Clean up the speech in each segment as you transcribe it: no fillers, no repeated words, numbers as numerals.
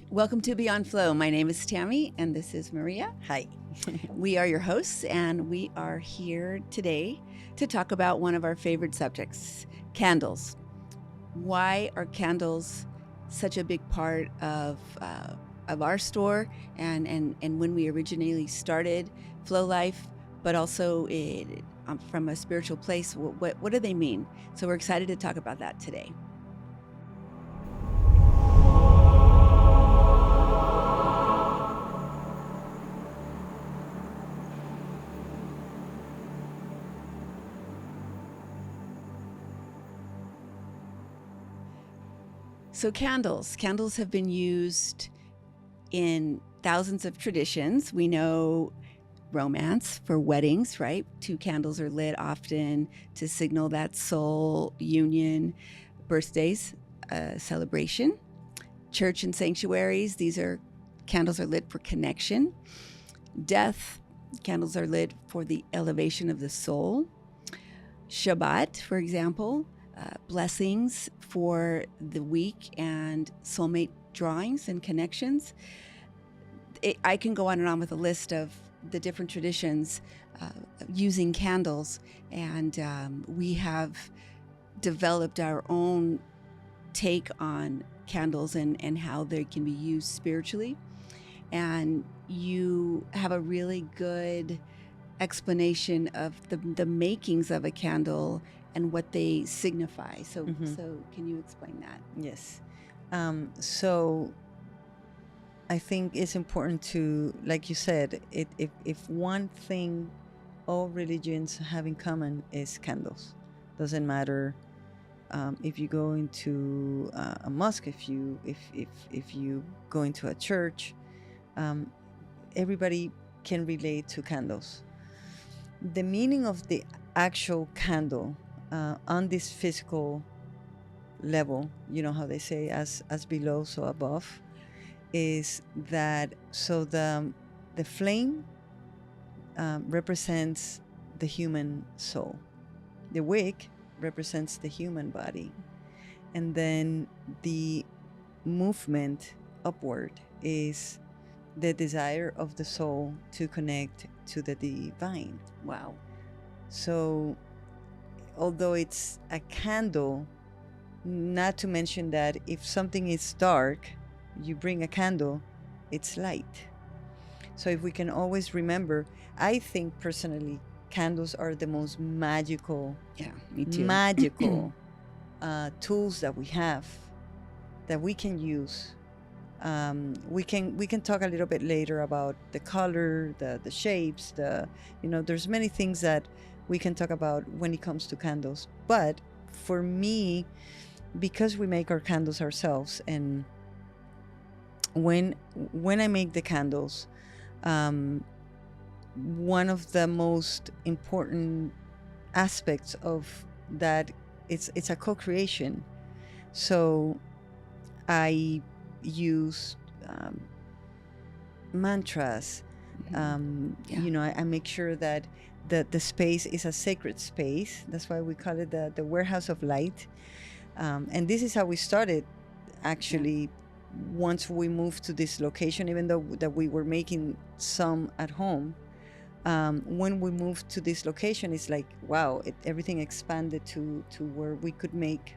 Welcome to Beyond Flow. My name is Tammy, and this is Maria. Hi. We are your hosts, and we are here today to talk about one of our favorite subjects, candles. Why are candles such a big part of our store and when we originally started Flow Life, but also from a spiritual place? What do they mean? So we're excited to talk about that today. So candles have been used in thousands of traditions. We know romance for weddings, right? 2 candles are lit often to signal that soul union. Birthdays, celebration. Church and sanctuaries, candles are lit for connection. Death, candles are lit for the elevation of the soul. Shabbat, for example, blessings for the week and soulmate drawings and connections. I can go on and on with a list of the different traditions using candles, and we have developed our own take on candles and how they can be used spiritually. And you have a really good explanation of the makings of a candle and what they signify. So can you explain that? Yes. So I think it's important to, like you said, if one thing all religions have in common is candles. Doesn't matter if you go into a mosque, if you go into a church, everybody can relate to candles. The meaning of the actual candle on this physical level, you know how they say as below so above, is that so the flame represents the human soul, the wick represents the human body, and then the movement upward is the desire of the soul to connect to the divine. Wow. So although it's a candle, not to mention that if something is dark, you bring a candle, it's light. So if we can always remember, I think personally, candles are the most magical, me too. magical tools that we have, that we can use. We can talk a little bit later about the color, the shapes, there's many things that we can talk about when it comes to candles. But for me, because we make our candles ourselves, and when I make the candles, one of the most important aspects of that, it's a co-creation. So I use mantras. I make sure that the space is a sacred space. That's why we call it the warehouse of light. And this is how we started, actually. Once we moved to this location, even though that we were making some at home, when we moved to this location, it's like, wow, everything expanded to where we could make,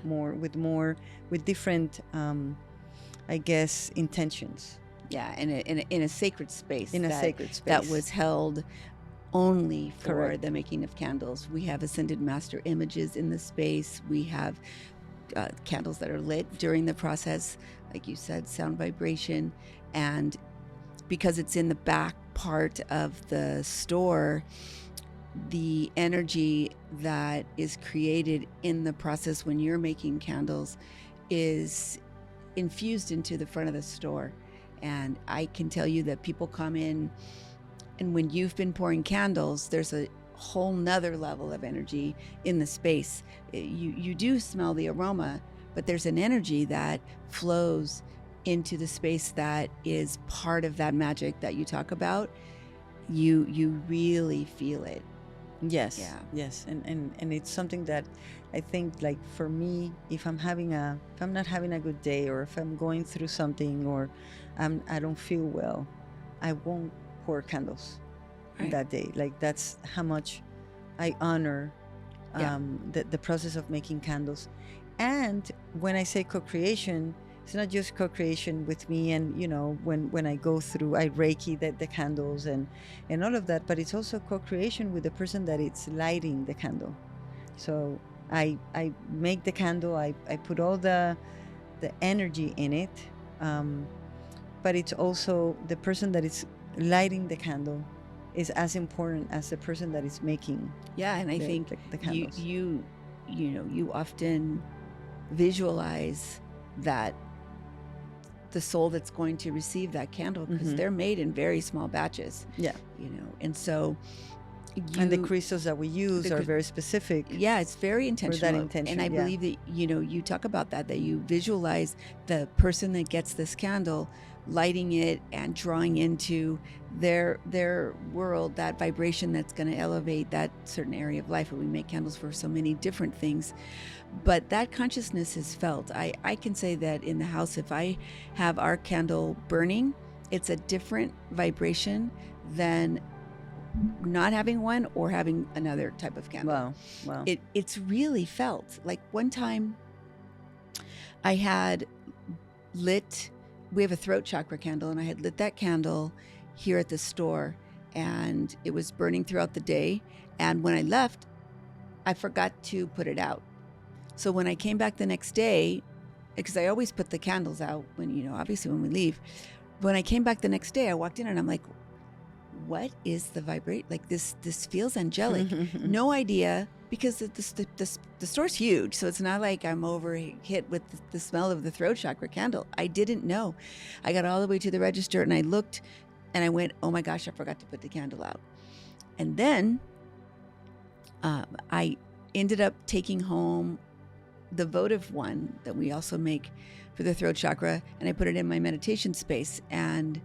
more with different, I guess, intentions. Yeah, in a sacred space. Sacred space that was held only for Correct. the making of candles. We have Ascended Master images in the space. We have candles that are lit during the process, like you said, sound vibration. And because it's in the back part of the store, the energy that is created in the process when you're making candles is infused into the front of the store. And I can tell you that people come in, and when you've been pouring candles, there's a whole nother level of energy in the space. You do smell the aroma, but there's an energy that flows into the space that is part of that magic that you talk about. You really feel it. Yes. Yeah. Yes. And it's something that I think, like, for me, if I'm not having a good day, or if I'm going through something, or I don't feel well, I won't pour candles Right. that day. Like, that's how much I honor Yeah. the process of making candles. And when I say co-creation, it's not just co-creation with me, and when I go through, I reiki the candles and all of that, but it's also co-creation with the person that it's lighting the candle. So I make the candle, I put all the energy in it, but it's also the person that is lighting the candle is as important as the person that is making. Yeah, and I think the candles. You often visualize that the soul that's going to receive that candle, because they're made in very small batches. Yeah. And so and the crystals that we use are very specific. Yeah, it's very intentional. For that intention. And I believe that you talk about that you visualize the person that gets this candle lighting it and drawing into their world, that vibration that's going to elevate that certain area of life. And we make candles for so many different things, but that consciousness is felt. I can say that in the house, if I have our candle burning, it's a different vibration than not having one or having another type of candle. Wow. It's really felt. Like, one time I had lit, we have a throat chakra candle, and I had lit that candle here at the store, and it was burning throughout the day. And when I left, I forgot to put it out. So when I came back the next day, because I always put the candles out when, obviously when we leave, when I came back the next day, I walked in and I'm like, what is the vibrate? Like, this feels angelic. No idea, because the store's huge, so it's not like I'm over hit with the smell of the throat chakra candle. I didn't know. I got all the way to the register and I looked and I went, oh my gosh, I forgot to put the candle out. And then I ended up taking home the votive one that we also make for the throat chakra, and I put it in my meditation space. And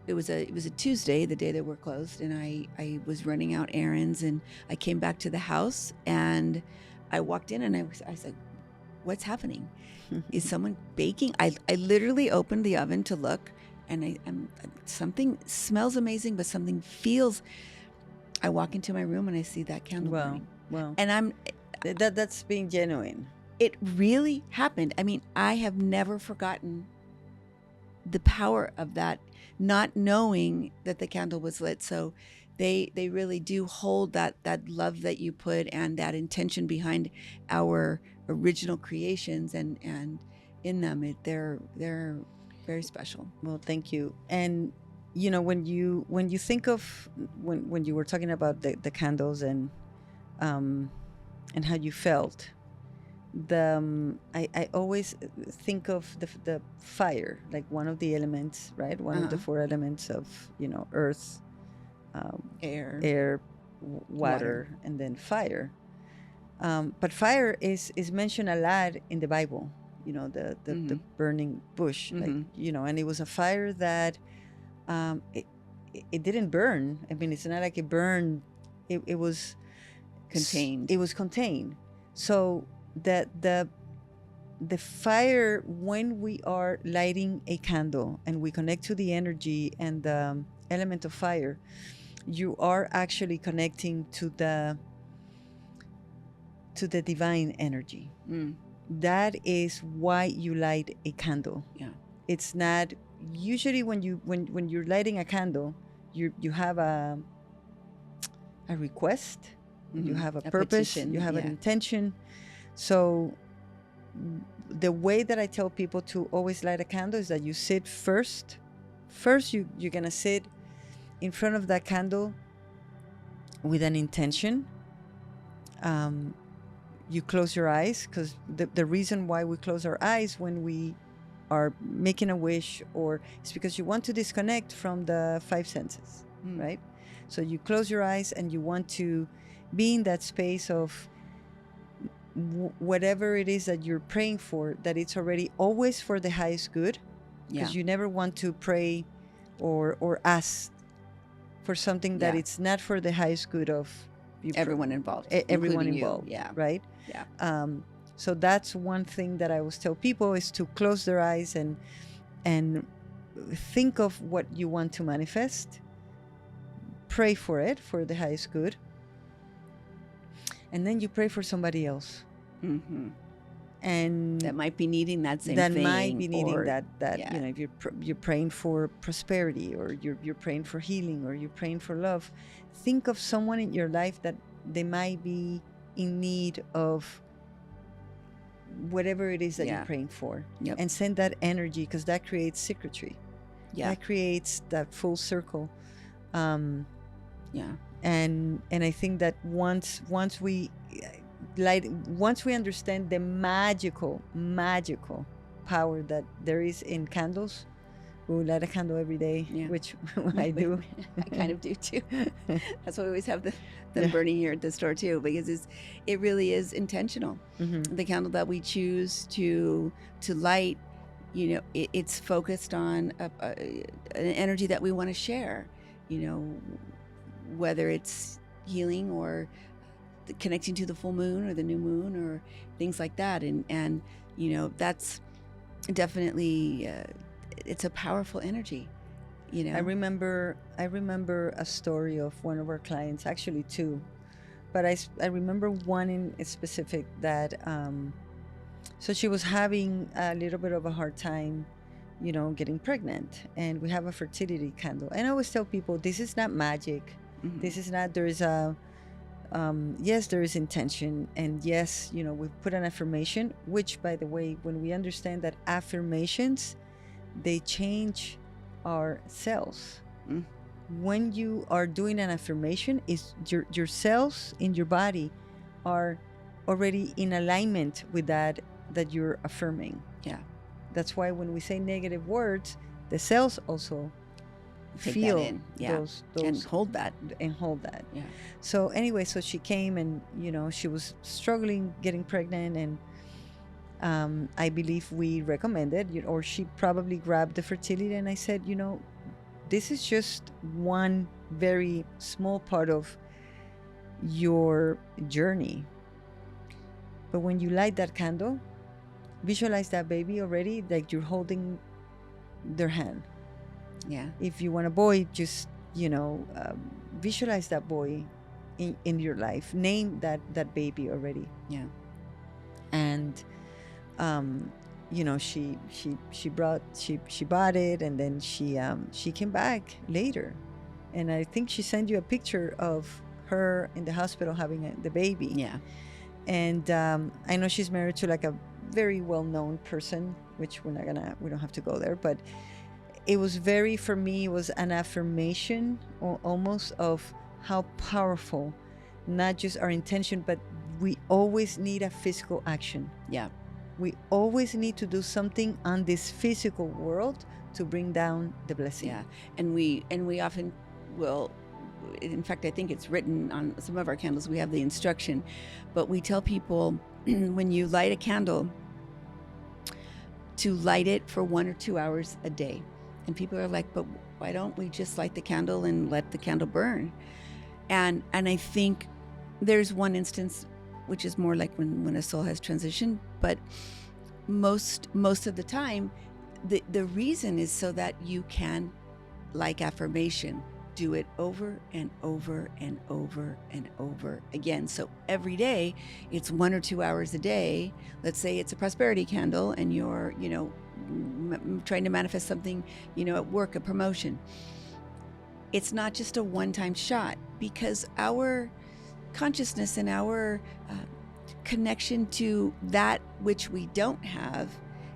it was a Tuesday, the day that we're closed, and I was running out errands, and I came back to the house and I walked in and I was like, what's happening? Is someone baking? I literally opened the oven to look, and something smells amazing, but something feels. I walk into my room and I see that candle burning. Wow. And that's being genuine. It really happened. I mean, I have never forgotten the power of that, not knowing that the candle was lit. So they really do hold that love that you put and that intention behind our original creations, and in them they're very special. Well, thank you. And when you think of when you were talking about the candles and how you felt, I always think of the fire, like one of the elements, right? One of the four elements of earth, air, water, and then fire. But fire is mentioned a lot in the Bible. The burning bush, like and it was a fire that it didn't burn. I mean, it's not like it burned. It was contained. It was contained. So that the fire, when we are lighting a candle and we connect to the energy and the element of fire, you are actually connecting to the divine energy. That is why you light a candle. Yeah. It's not usually when you're lighting a candle, you have a request, you have a purpose, petition, you have an intention. So the way that I tell people to always light a candle is that you sit first. First, you're gonna sit in front of that candle with an intention. You close your eyes, because the reason why we close our eyes when we are making a wish it's because you want to disconnect from the five senses, right? So you close your eyes and you want to be in that space of whatever it is that you're praying for, that it's already always for the highest good, because you never want to pray or ask for something that Yeah. it's not for the highest good of Everyone involved. everyone including you. involved. Yeah. Right. Yeah. So that's one thing that I always tell people is to close their eyes and think of what you want to manifest, pray for it for the highest good, and then you pray for somebody else. Mm-hmm. And That might be needing that same that thing. might be needing or, that yeah. you know, if you're praying for prosperity, or you're praying for healing, or you're praying for love, think of someone in your life that they might be in need of whatever it is that Yeah. you're praying for. Yep. And send that energy, because that creates secretary. Yeah. That creates that full circle. Yeah. And I think that once we understand the magical power that there is in candles, we will light a candle every day. Yeah. Which I do. I kind of do too. That's why we always have them Yeah. burning here at the store too, because it really is intentional. Mm-hmm. The candle that we choose to light, you know, it's focused on an energy that we want to share, you know, whether it's healing or connecting to the full moon or the new moon or things like that. And you know, that's definitely it's a powerful energy, you know. I remember a story of one of our clients, actually two, but I remember one in specific that so she was having a little bit of a hard time, you know, getting pregnant, and we have a fertility candle. And I always tell people, this is not magic. Mhm. This is not, there is a yes, there is intention, and yes, you know, we put an affirmation, which, by the way, when we understand that affirmations, they change our cells. Mm. When you are doing an affirmation, is your cells in your body are already in alignment with that you're affirming. Yeah. That's why when we say negative words, the cells also Take feel that in. Yeah. those And hold that. and hold that. Yeah. So anyway, so she came, and you know, she was struggling getting pregnant, and I believe we recommended, or she probably grabbed the fertility, and I said, you know, this is just one very small part of your journey. But when you light that candle, visualize that baby already, like you're holding their hand. Yeah. If you want a boy, just, you know, visualize that boy in your life. Name that baby already. Yeah. And you know, she bought it, and then she came back later, and I think she sent you a picture of her in the hospital having the baby. Yeah. And I know she's married to like a very well-known person, which we don't have to go there, but it was for me, it was an affirmation almost of how powerful not just our intention, but we always need a physical action. Yeah. We always need to do something on this physical world to bring down the blessing. Yeah. And we often will, in fact, I think it's written on some of our candles, we have the instruction, but we tell people when you light a candle to light it for 1 or 2 hours a day. And people are like, but why don't we just light the candle and let the candle burn? And I think there's one instance which is more like when a soul has transitioned, but most of the time, the reason is so that you can, like affirmation, do it over and over and over and over again. So every day, it's 1 or 2 hours a day. Let's say it's a prosperity candle, and you're, you know, trying to manifest something, you know, at work, a promotion. It's not just a one-time shot, because our consciousness and our connection to that which we don't have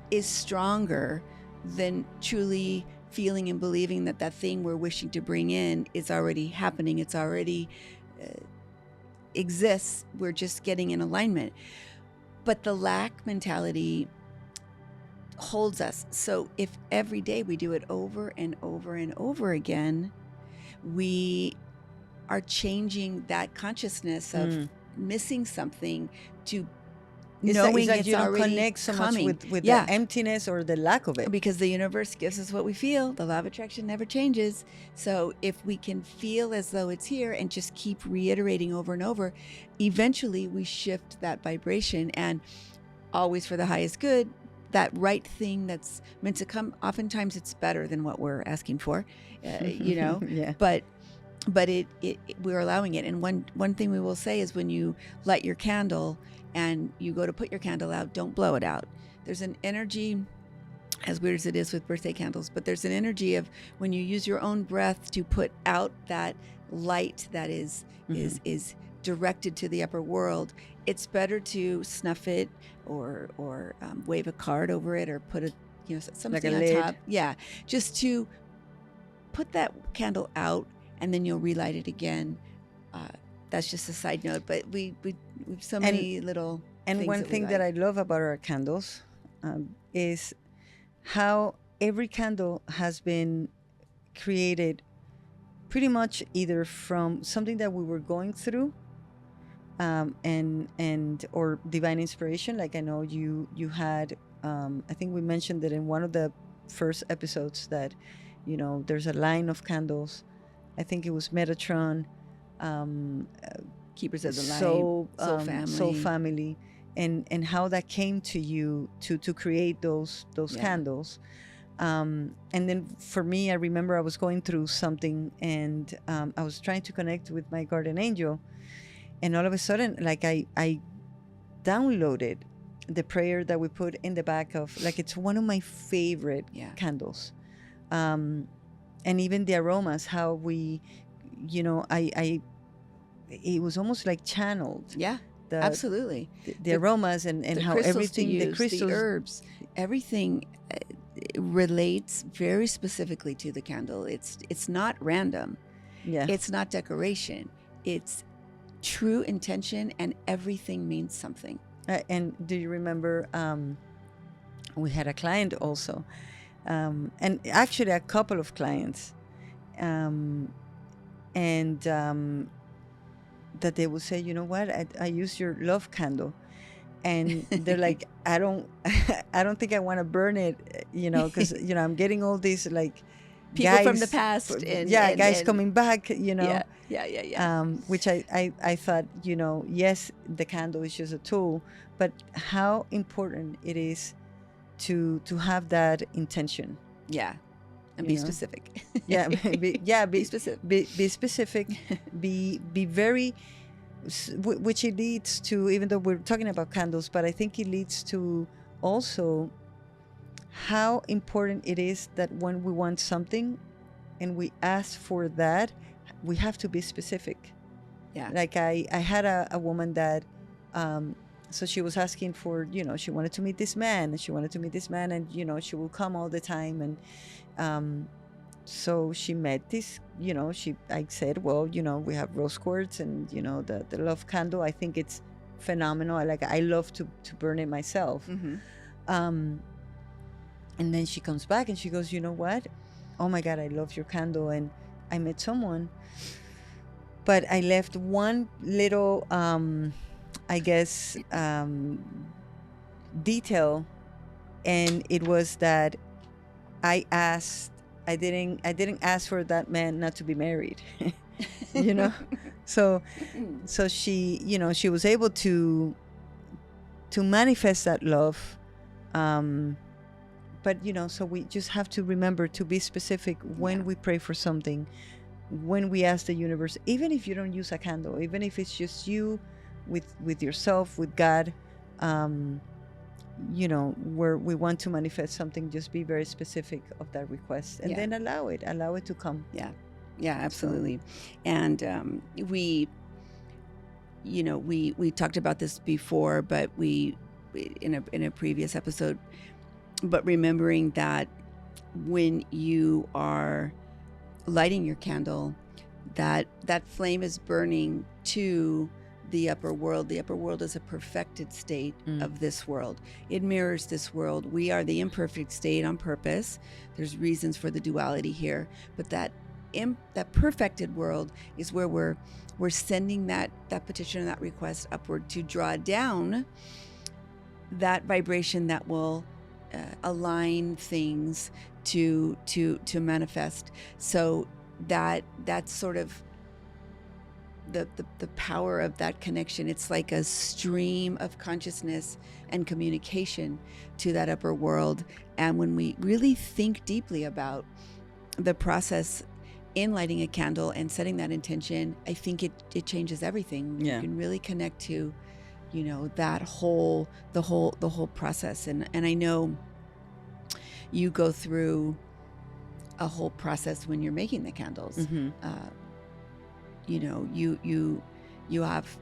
is stronger than truly feeling and believing that thing we're wishing to bring in is already happening. It's already exists. We're just getting in alignment. But the lack mentality holds us. So if every day we do it over and over and over again, we are changing that consciousness of missing something to knowing that it's you don't already connect so coming. much with Yeah. the emptiness or the lack of it. Because the universe gives us what we feel. The law of attraction never changes. So if we can feel as though it's here and just keep reiterating over and over, eventually we shift that vibration, and always for the highest good, that right thing that's meant to come. Oftentimes it's better than what we're asking for, Yeah. but we're allowing it. And one thing we will say is, when you light your candle and you go to put your candle out, don't blow it out. There's an energy, as weird as it is with birthday candles, but there's an energy of when you use your own breath to put out that light that is directed to the upper world. It's better to snuff it or wave a card over it, or put something Like a on lid. top. Yeah, just to put that candle out, and then you'll relight it again. That's just a side note, but we've so many little. And one thing that I love about our candles is how every candle has been created pretty much either from something that we were going through, and or divine inspiration. Like I know you had, I think we mentioned that in one of the first episodes, that there's a line of candles. I think it was Metatron, Keepers of the Light, Soul Family, and how that came to you to create those candles. And then for me, I remember I was going through something, and I was trying to connect with my guardian angel, and all of a sudden, like I downloaded the prayer that we put in the back of, like, it's one of my favorite candles. And even the aromas, how we, it was almost like channeled. Yeah, absolutely. The aromas and how everything, the crystals, the herbs, everything relates very specifically to the candle. It's not random. Yeah. It's not decoration. It's true intention, and everything means something. And do you remember, we had a client also, and actually a couple of clients, that they would say, you know what, I use your love candle, and they're like, I don't think I want to burn it, because I'm getting all these like people guys from the past, guys coming back, which I thought, yes, the candle is just a tool, but how important it is to have that intention. Yeah. And be specific. Be specific. Be specific. Be very, which it leads to, even though we're talking about candles, but I think it leads to also how important it is that when we want something and we ask for that, we have to be specific. Yeah. Like I had a woman that, so she was asking for, she wanted to meet this man, and and, she will come all the time. And so she met this, I said, well, we have rose quartz and, the love candle. I think it's phenomenal. I love to burn it myself. Mm-hmm. And then she comes back and she goes, you know what? Oh my God, I love your candle. And I met someone, but I left one little, I guess, detail. And it was that I didn't ask for that man not to be married, so she, she was able to manifest that love. But, so we just have to remember to be specific when we pray for something, when we ask the universe, even if you don't use a candle, even if it's just you with yourself, with God, where we want to manifest something, just be very specific of that request, and then allow it to come. Yeah, absolutely. And we talked about this before, but in a previous episode, but remembering that when you are lighting your candle, that flame is burning to the upper world. The upper world is a perfected state of this world. It mirrors this world. We are the imperfect state on purpose. There's reasons for the duality here, but that perfected world is where we're sending that petition and that request upward to draw down that vibration that will align things to manifest. So that's sort of the power of that connection. It's like a stream of consciousness and communication to that upper world. And when we really think deeply about the process in lighting a candle and setting that intention, I think it changes everything. Yeah. You can really connect to, you know, that whole the whole process. And I know you go through a whole process when you're making the candles. Mm-hmm. You know, you have,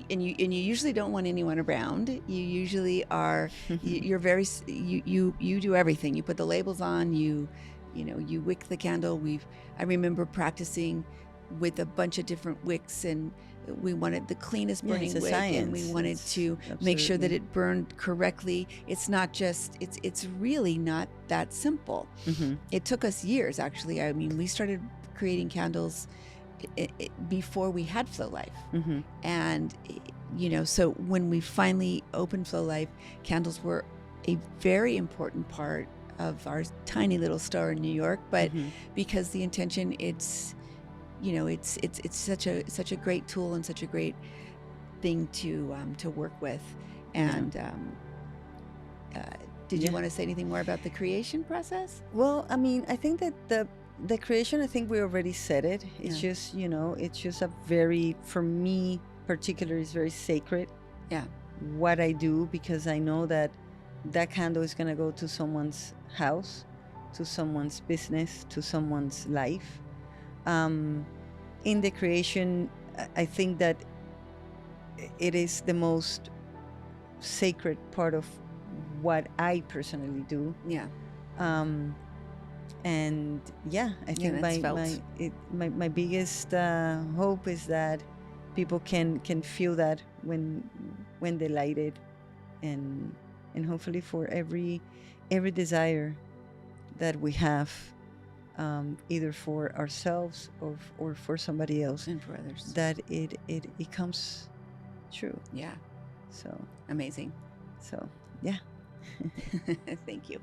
and you usually don't want anyone around. You usually are, you're very, you do everything. You put the labels on, you know, you wick the candle. I remember practicing with a bunch of different wicks, and we wanted the cleanest burning wick, and we wanted to make sure that it burned correctly. It's not just, it's really not that simple. Mm-hmm. It took us years, actually. I mean, we started creating candles before we had Flow Life. Mm-hmm. And, you know, so when we finally opened Flow Life, candles were a very important part of our tiny little store in New York. But Mm-hmm. because the intention, it's, you know, it's such a great tool and such a great thing to work with. And did you want to say anything more about the creation process? Well, I mean, I think that the creation, I think we already said it. It's just, you know, it's just a very, for me particularly, it's very sacred. Yeah. What I do, because I know that candle is going to go to someone's house, to someone's business, to someone's life. In the creation, I think that it is the most sacred part of what I personally do. Yeah. And yeah, I think my biggest hope is that people can feel that when they light it, and hopefully for every desire that we have, either for ourselves or for somebody else, and for others, that it comes true. Yeah. So amazing. So yeah. Thank you.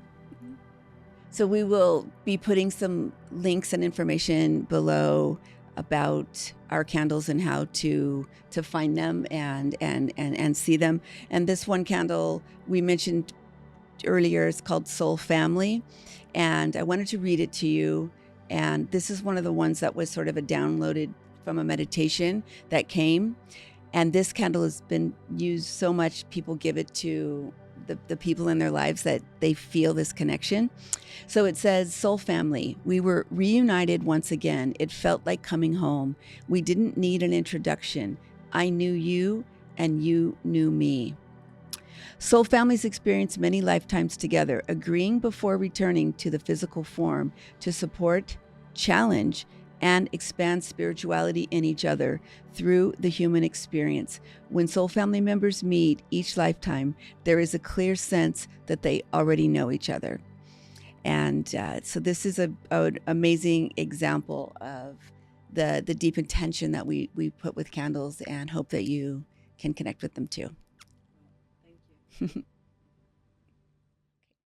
So we will be putting some links and information below about our candles and how to find them and see them. And this one candle we mentioned earlier is called Soul Family, and I wanted to read it to you. And this is one of the ones that was sort of a downloaded from a meditation that came. And this candle has been used so much, people give it to the people in their lives that they feel this connection. So it says, Soul Family, we were reunited once again. It felt like coming home. We didn't need an introduction. I knew you and you knew me. Soul families experience many lifetimes together, agreeing before returning to the physical form to support, challenge, and expand spirituality in each other through the human experience. When soul family members meet each lifetime, there is a clear sense that they already know each other. And so this is an amazing example of the deep intention that we put with candles, and hope that you can connect with them too. Thank you.